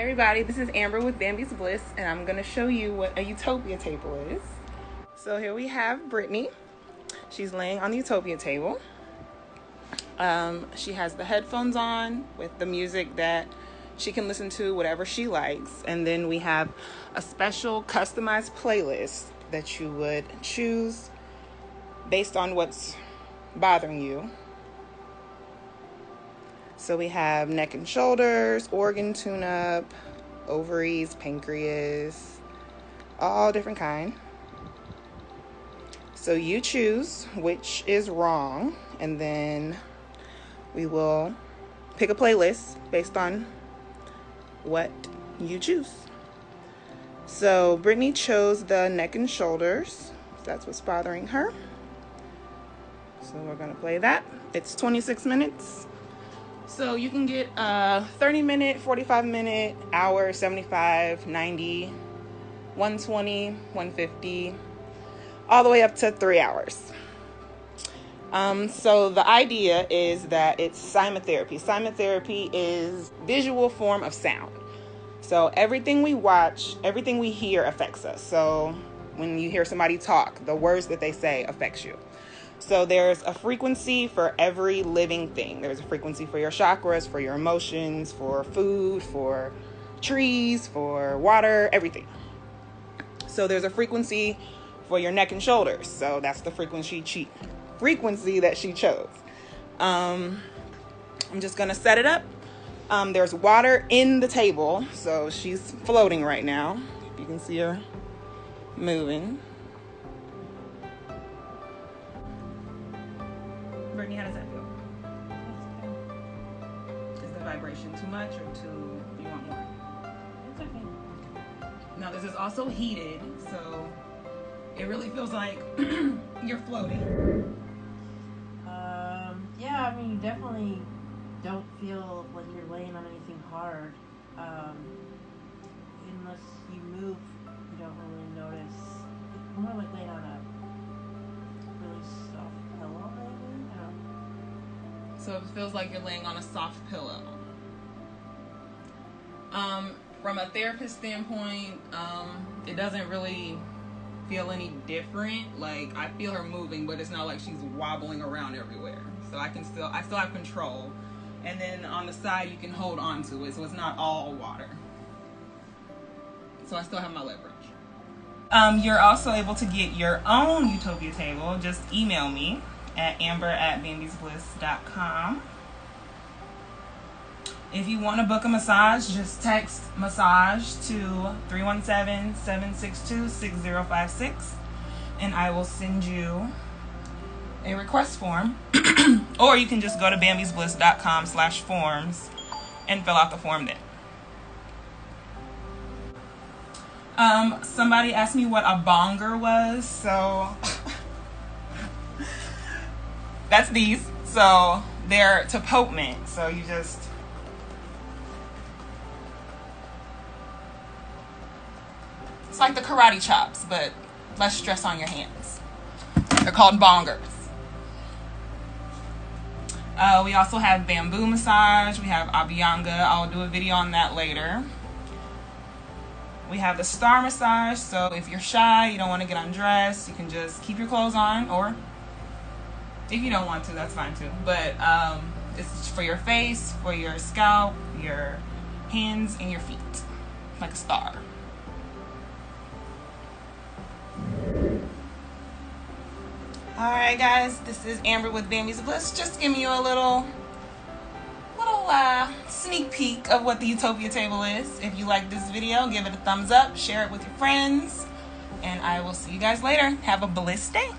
everybody, this is Amber with Bambi's Bliss, and I'm going to show you what a Utopia Table is. So here we have Brittany. She's laying on the Utopia Table. She has the headphones on with the music that she can listen to, whatever she likes. And then we have a special customized playlist that you would choose based on what's bothering you. So we have neck and shoulders, organ tune-up, ovaries, pancreas, all different kind. So you choose which is wrong, and then we will pick a playlist based on what you choose. So Brittany chose the neck and shoulders. That's what's bothering her. So we're gonna play that. It's 26 minutes. So you can get a 30-minute, 45-minute, hour, 75, 90, 120, 150, all the way up to 3 hours. So the idea is that it's cymatherapy. Cymatherapy is visual form of sound. So everything we watch, everything we hear affects us. So when you hear somebody talk, the words that they say affects you. So there's a frequency for every living thing. There's a frequency for your chakras, for your emotions, for food, for trees, for water, everything. So there's a frequency for your neck and shoulders. So that's the frequency that she chose. I'm just gonna set it up. There's water in the table, so she's floating right now. You can see her moving. Brittany, how does that feel? Is the vibration too much or do you want more? It's okay. Now this is also heated, so it really feels like you're floating. Yeah, I mean, you definitely don't feel like you're laying on anything hard. Unless you move, you don't really notice. It's more like laying on a really soft pillow, maybe? I don't know. So it feels like you're laying on a soft pillow. From a therapist standpoint, it doesn't really feel any different. Like, I feel her moving, but it's not like she's wobbling around everywhere. So I still have control. And then on the side, you can hold on to it, so it's not all water. So I still have my leverage. You're also able to get your own Utopia Table. Just email me at amber@bambysbliss.com. If you want to book a massage, just text massage to 317-762-6056 and I will send you a request form. Or you can just go to bambysbliss.com/forms and fill out the form there. Somebody asked me what a bonger was, so that's these. So they're to potent. So you just it's like the karate chops, but less stress on your hands. They're called bongers. We also have bamboo massage. We have abhyanga. I'll do a video on that later. We have the star massage. So if you're shy, you don't want to get undressed, you can just keep your clothes on, or if you don't want to, that's fine too. But it's for your face, for your scalp, your hands, and your feet, like a star. Alright guys, this is Amber with Bambi's Bliss. Just giving you a little sneak peek of what the Utopia Table is. If you like this video, give it a thumbs up, share it with your friends, and I will see you guys later. Have a bliss day.